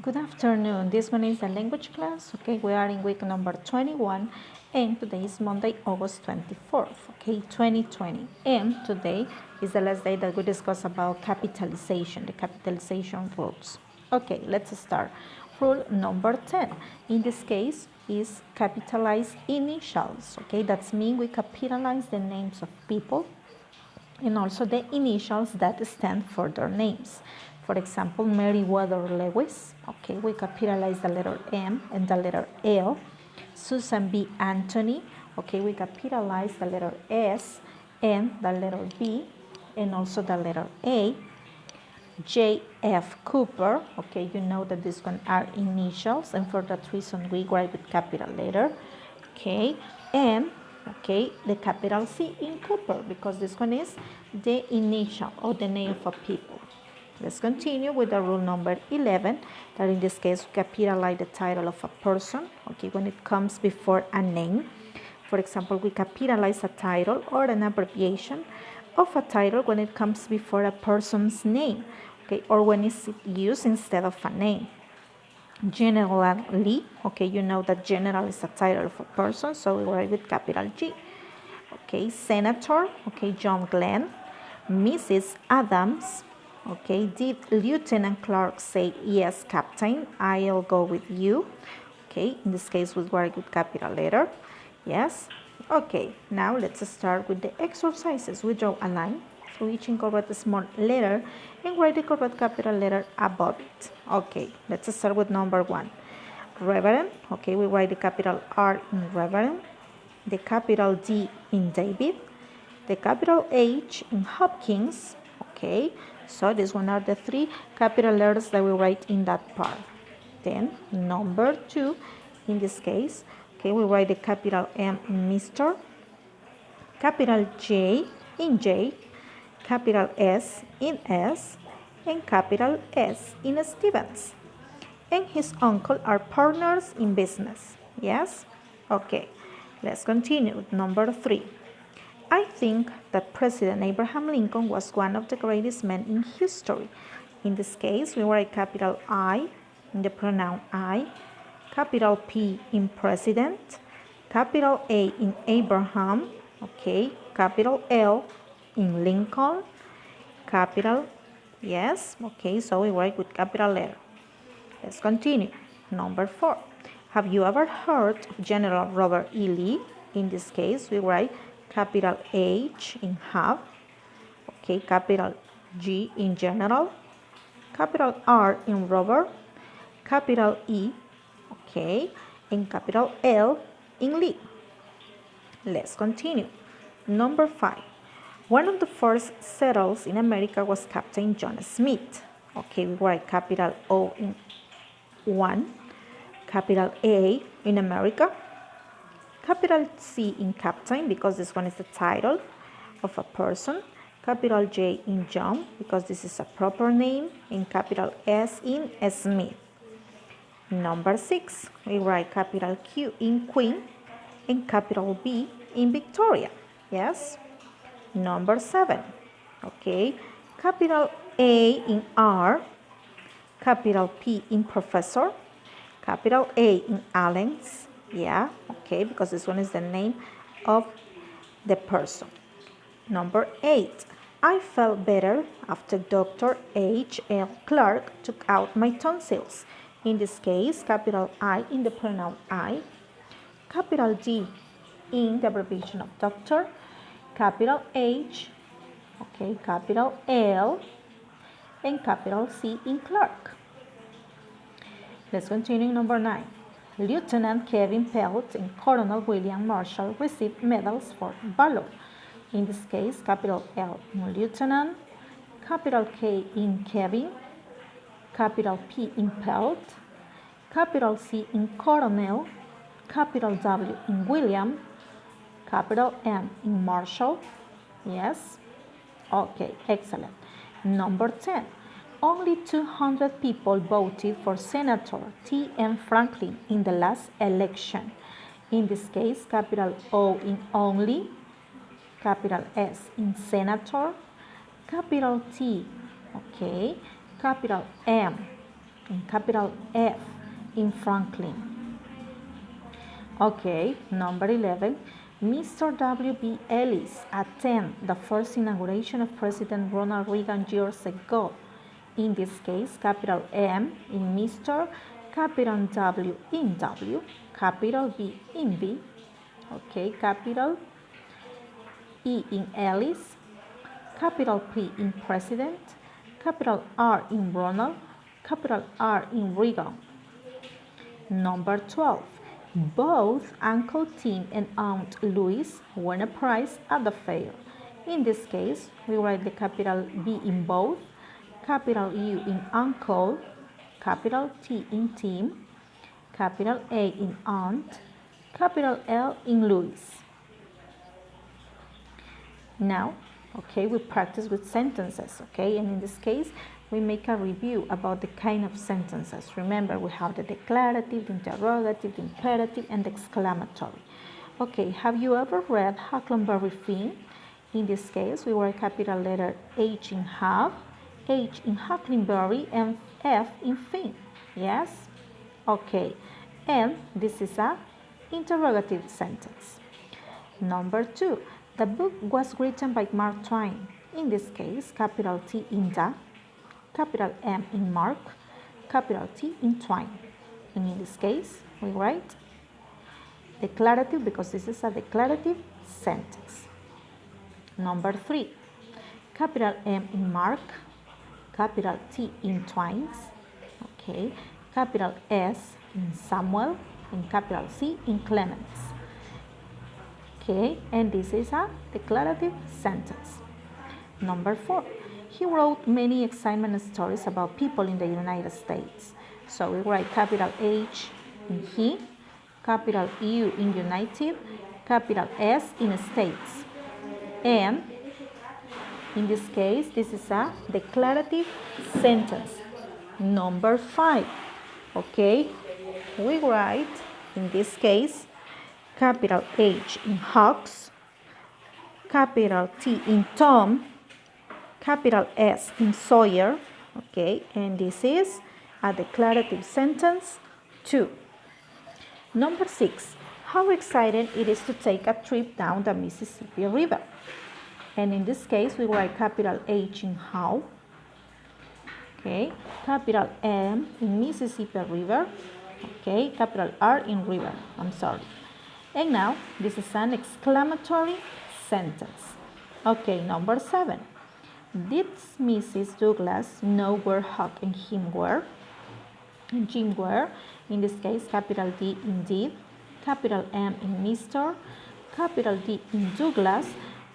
Good afternoon. This one is the language class. Okay, we are in week number 21 and today is Monday, August 24th. Okay, 2020. And today is the last day that we discuss about capitalization, the capitalization rules. Okay, let's start. Rule number 10. In this case is capitalize initials. Okay, that's mean we capitalize the names of people and also the initials that stand for their names. For example, Meriwether Lewis, okay, we capitalize the letter M and the letter L. Susan B. Anthony, okay, we capitalize the letter S and the letter B and also the letter A. J.F. Cooper, okay, you know that these one are initials, and for that reason we write with capital letter, okay, and okay, the capital C in Cooper because this one is the initial or the name of a people. Let's continue with the rule number 11, that in this case we capitalize the title of a person, okay, when it comes before a name. For example, we capitalize a title or an abbreviation of a title when it comes before a person's name, okay, or when it's used instead of a name. Generally, okay, you know that general is a title of a person, so we write with capital G. Okay, Senator, okay, John Glenn. Mrs. Adams, okay, did Lieutenant Clark say yes, Captain? I'll go with you. Okay, in this case we write with capital letter. Yes. Okay, now let's start with the exercises. We draw a line through each incorrect small letter and write the correct capital letter above it. Okay, let's start with number 1. Reverend, okay, we write the capital R in Reverend, the capital D in David, the capital H in Hopkins, okay, so these one are the 3 capital letters that we write in that part. Then number 2, in this case, okay, we write the capital M in Mr., capital J in J, capital S in S, and capital S in Stevens. And his uncle are partners in business. Yes? Okay, let's continue with number 3. I think that President Abraham Lincoln was one of the greatest men in history. In this case, we write capital I in the pronoun I, capital P in president, capital A in Abraham, okay, capital L in Lincoln, capital, yes, okay, so we write with capital letter. Let's continue. Number 4. Have you ever heard of General Robert E. Lee? In this case, we write capital H in have, okay, capital G in general, capital R in Robert, capital E, okay, and capital L in Lee. Let's continue. Number 5. One of the first settlers in America was Captain John Smith. Okay, we write capital O in 1, capital A in America, capital C in Captain because this one is the title of a person, capital J in John because this is a proper name, and capital S in Smith. Number 6, we write capital Q in Queen and capital B in Victoria. Yes. Number 7, okay, capital A in R, capital P in professor, capital A in Allen's, yeah, okay, because this one is the name of the person. Number 8, I felt better after Dr. H.L. Clark took out my tonsils. In this case, capital I in the pronoun I, capital D in the abbreviation of doctor, capital H, okay, capital L, and capital C in Clark. Let's continue. Number 9. Lieutenant Kevin Pelt and Colonel William Marshall received medals for valor. In this case, capital L in Lieutenant, capital K in Kevin, capital P in Pelt, capital C in Colonel, capital W in William, capital M in Marshall. Yes? Okay, excellent. Number 10. Only 200 people voted for Senator T.M. Franklin in the last election. In this case, capital O in only, capital S in senator, capital T, okay, capital M and capital F in Franklin. Okay, number 11. Mr. W.B. Ellis attended the first inauguration of President Ronald Reagan years ago. In this case, capital M in Mr., capital W in W, capital B in B, okay, capital E in Ellis, capital P in President, capital R in Ronald, capital R in Reagan. Number 12. Both Uncle Tim and Aunt Louise won a prize at the fair. In this case, we write the capital B in both, capital U in Uncle, capital T in Tim, capital A in Aunt, capital L in Louise. Now, okay, we practice with sentences, okay, and in this case, we make a review about the kind of sentences. Remember, we have the declarative, the interrogative, the imperative, and the exclamatory. Okay, have you ever read Huckleberry Finn? In this case, we write capital letter H in Huck, H in Huckleberry, and F in Finn. Yes? Okay, and this is a interrogative sentence. Number 2, the book was written by Mark Twain. In this case, capital T in the, capital M in Mark, capital T in Twain. And in this case, we write declarative because this is a declarative sentence. Number 3, capital M in Mark, capital T in Twine's, okay, capital S in Samuel, and capital C in Clemens. Okay, and this is a declarative sentence. Number 4, he wrote many excitement stories about people in the United States. So we write capital H in he, capital U in United, capital S in States. And in this case, this is a declarative sentence. Number 5, okay, we write, in this case, capital H in Hawks, capital T in Tom, capital S in Sawyer, okay, and this is a declarative sentence 2. Number 6, how excited it is to take a trip down the Mississippi River. And in this case, we write capital H in how, okay, capital M in Mississippi River, okay, capital R in river, And now, this is an exclamatory sentence. Okay, number 7. Did Mrs. Douglas know where Huck and Jim were? In this case, capital D in did, capital M in Mr., capital D in Douglas,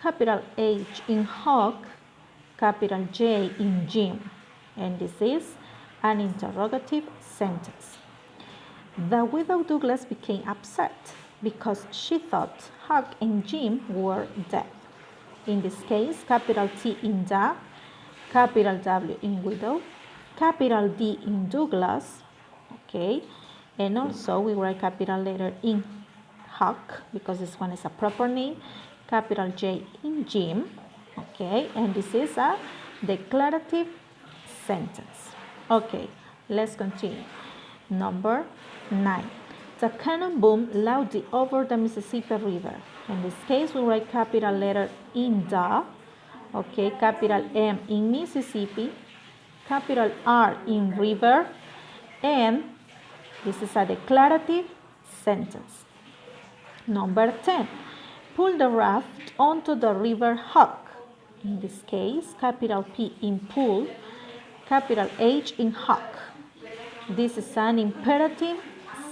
capital H in Huck, capital J in Jim. And this is an interrogative sentence. The widow Douglas became upset because she thought Huck and Jim were dead. In this case, capital T in the, capital W in widow, capital D in Douglas, okay, and also we write capital letter in Huck because this one is a proper name, capital J in Jim, okay, and this is a declarative sentence. Okay, let's continue. Number 9. The cannon boomed loudly over the Mississippi River. In this case, we write capital letter in the, okay, capital M in Mississippi, capital R in river, and this is a declarative sentence. Number 10. Pull the raft onto the river Huck. In this case, capital P in pull, capital H in Huck. This is an imperative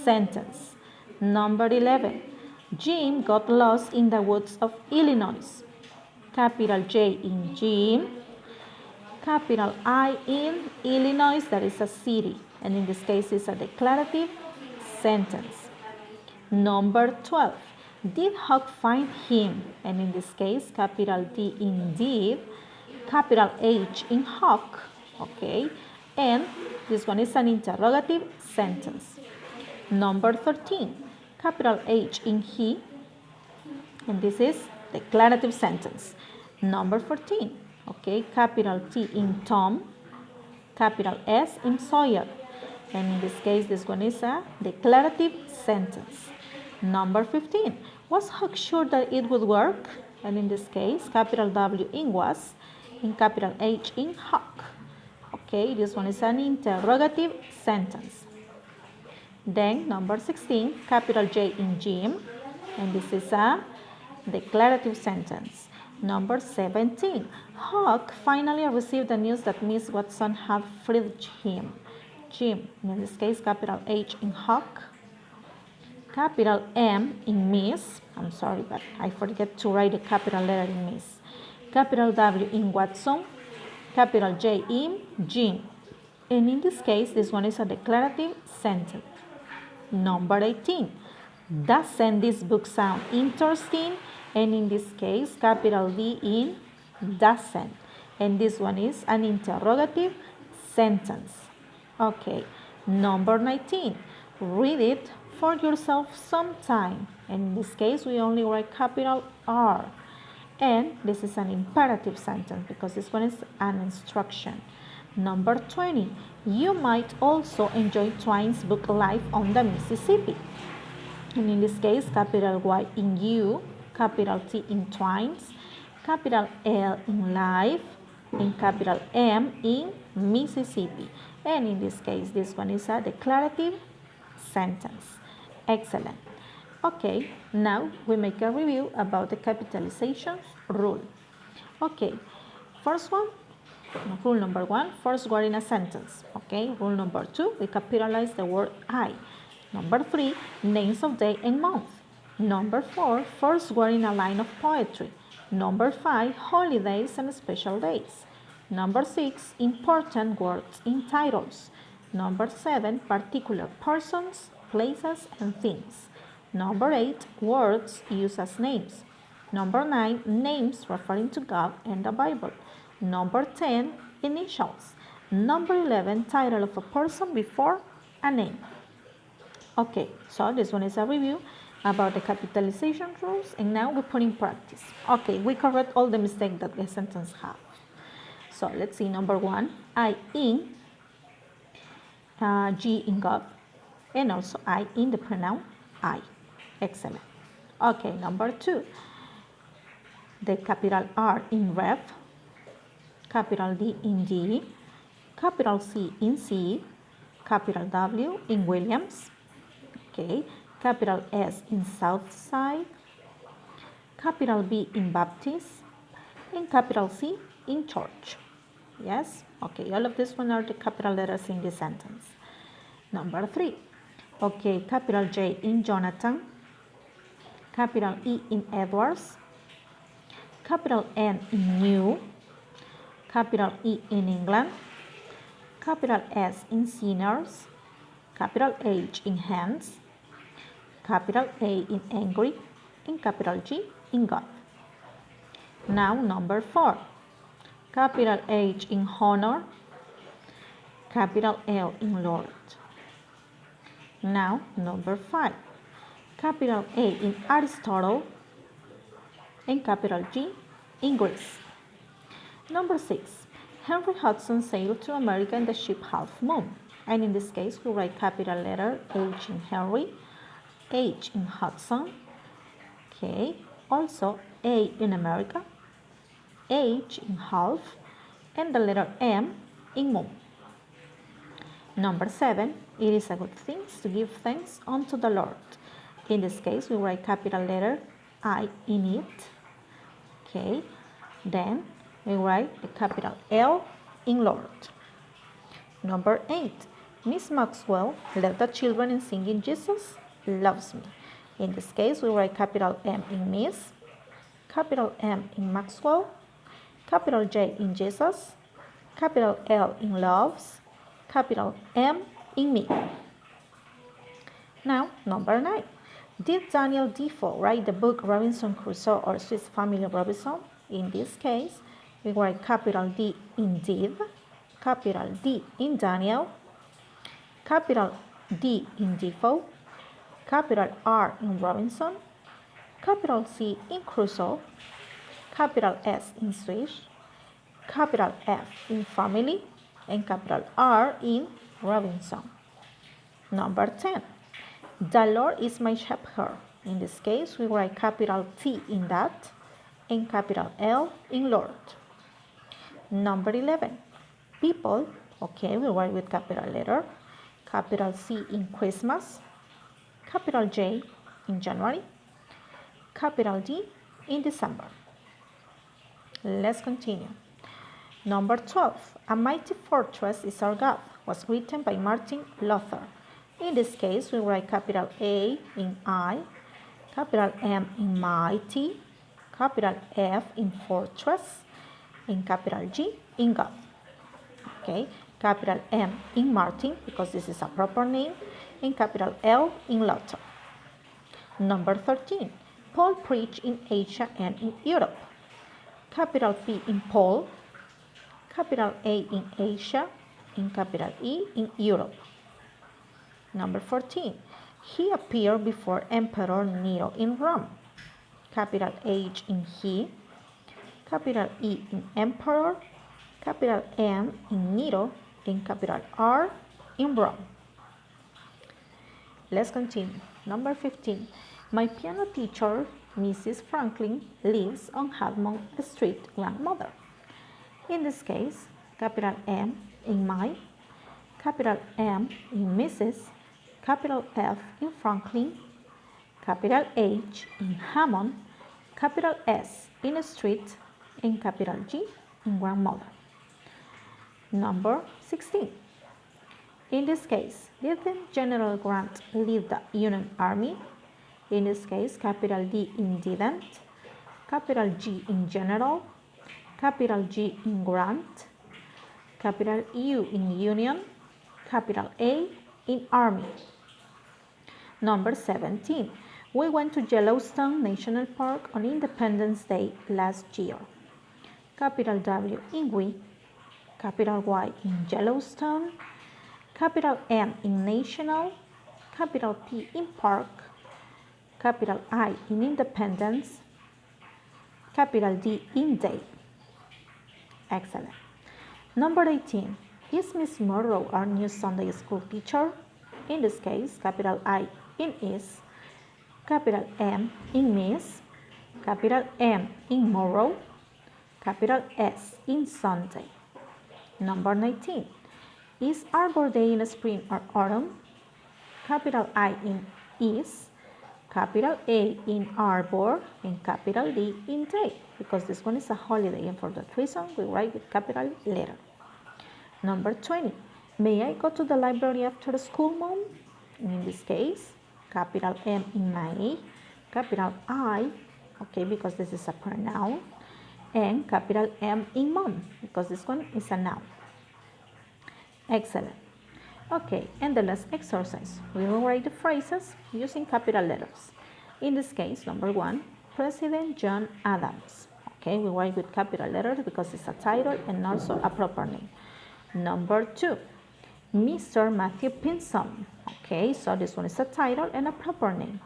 sentence. Number 11. Jim got lost in the woods of Illinois. Capital J in Jim, capital I in Illinois, that is a city, and in this case it's a declarative sentence. Number 12. Did Huck find him? And in this case, capital D in did, capital H in Huck, okay, and this one is an interrogative sentence. Number 13, capital H in he, and this is declarative sentence. Number 14, okay, capital T in Tom, capital S in Sawyer. And in this case, this one is a declarative sentence. Number 15. Was Huck sure that it would work? And in this case, capital W in was, and capital H in Huck. Okay, this one is an interrogative sentence. Then number 16, capital J in Jim, and this is a declarative sentence. Number 17, Huck finally received the news that Miss Watson had freed him. Jim, in this case, capital H in Huck, capital M in Miss. I'm sorry, but I forget to write a capital letter in Miss. Capital W in Watson, capital J in Jim. And in this case, this one is a declarative sentence. Number 18. Doesn't this book sound interesting? And in this case, capital D in doesn't. And this one is an interrogative sentence. Okay. Number 19. Read it for yourself sometime. And in this case, we only write capital R. And this is an imperative sentence because this one is an instruction. Number 20. You might also enjoy Twine's book Life on the Mississippi. And in this case, capital Y in you, capital T in Twine's, capital L in Life, and capital M in Mississippi. And in this case, this one is a declarative sentence. Excellent. Okay, now we make a review about the capitalization rule. Okay, first one. Rule number 1, first word in a sentence. Okay, rule number 2, we capitalize the word I. Number 3, names of day and month. Number 4, first word in a line of poetry. Number 5, holidays and special days. Number 6, important words in titles. Number 7, particular persons, places, and things. Number 8, words used as names. Number 9, names referring to God and the Bible. Number 10, initials. Number 11, title of a person before a name. Okay, so this one is a review about the capitalization rules, and now we put in practice. Okay, we correct all the mistakes that the sentence have. So let's see, number 1, I in, G in God, and also I in the pronoun I. Excellent. Okay, number 2, the capital R in ref, capital D in D, capital C in C, capital W in Williams, okay, capital S in Southside, capital B in Baptist, and capital C in church. Yes, okay, all of this one are the capital letters in this sentence. Number 3, okay, capital J in Jonathan, capital E in Edwards, capital N in New, capital E in England, capital S in sinners, capital H in hands, capital A in angry, and capital G in God. Now number 4, capital H in honor, capital L in Lord. Now number 5, capital A in Aristotle, and capital G in Greece. Number 6, Henry Hudson sailed to America in the ship Half Moon. And in this case, we write capital letter H in Henry, H in Hudson, okay, also A in America, H in half, and the letter M in moon. Number 7, it is a good thing to give thanks unto the Lord. In this case, we write capital letter I in it, okay, then we write the capital L in Lord. Number 8, Miss Maxwell led the children in singing Jesus Loves Me. In this case, we write capital M in Miss, capital M in Maxwell, capital J in Jesus, capital L in Loves, capital M in Me. Now, number 9, did Daniel Defoe write the book Robinson Crusoe or Swiss Family Robinson? In this case, we write capital D in did, capital D in Daniel, capital D in Defoe, capital R in Robinson, capital C in Crusoe, capital S in Swiss, capital F in family, and capital R in Robinson. Number 10. The Lord is my shepherd. In this case, we write capital T in that and capital L in Lord. Number 11. People, okay, we write with capital letter, capital C in Christmas, capital J in January, capital D in December. Let's continue. Number 12. A Mighty Fortress is Our God was written by Martin Luther. In this case, we write capital A in I, capital M in mighty, capital F in fortress, and capital G in God. Okay, capital M in Martin, because this is a proper name, and capital L in Luther. Number 13. Paul preached in Asia and in Europe. Capital P in Paul, capital A in Asia, and capital E in Europe. Number 14. He appeared before Emperor Nero in Rome. Capital H in he, capital E in Emperor, capital N in Nero, and capital R in Rome. Let's continue. Number 15. My piano teacher, Mrs. Franklin, lives on Hammond Street, grandmother. In this case, capital M in my, capital M in Mrs., capital F in Franklin, capital H in Hammond, capital S in street, and capital G in grandmother. Number 16. In this case, didn't General Grant lead the Union Army? In this case, capital D in didn't, capital G in general, capital G in Grant, capital U in Union, capital A in Army. Number 17. We went to Yellowstone National Park on Independence Day last year. Capital W in we, capital Y in Yellowstone, capital N in National, capital P in Park, capital I in Independence, capital D in Day. Excellent. Number 18. Is Miss Monroe our new Sunday school teacher? In this case, capital I in is, capital M in Miss, capital M in Monroe, capital S in Sunday. Number 19. Is Arbor Day in spring or autumn? Capital I in is, capital A in Arbor, and capital D in day, because this one is a holiday, and for that reason we write with capital letter. Number 20. May I go to the library after school, Mom? In this case, capital M in may, capital I, okay, because this is a pronoun, and capital M in mom, because this one is a noun. Excellent. Okay, and the last exercise. We will write the phrases using capital letters. In this case, number 1, President John Adams. Okay, we write with capital letters because it's a title and also a proper name. Number 2, Mr. Matthew Pinson. Okay, so this one is a title and a proper name.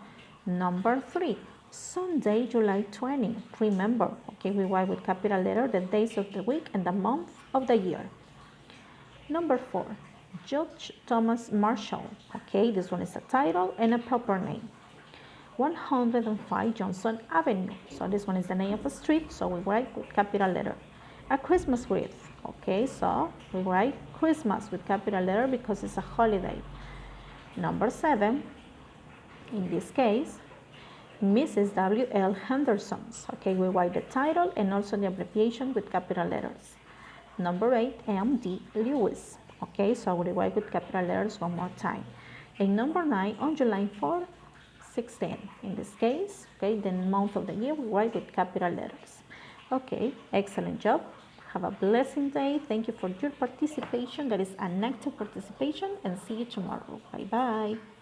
Number 3, Sunday, July 20. Remember, okay, we write with capital letter the days of the week and the month of the year. Number 4, Judge Thomas Marshall. Okay, this one is a title and a proper name. 105 Johnson Avenue. So this one is the name of a street, so we write with capital letter. A Christmas wreath. Okay, so we write Christmas with capital letter because it's a holiday. Number 7, in this case, Mrs. W.L. Henderson's. Okay, we write the title and also the abbreviation with capital letters. Number 8, M.D. Lewis. Okay, so we write with capital letters one more time. And number 9, on July 4, 16. In this case, okay, the month of the year, we write with capital letters. Okay, excellent job. Have a blessing day. Thank you for your participation. That is an active participation, and see you tomorrow. Bye-bye.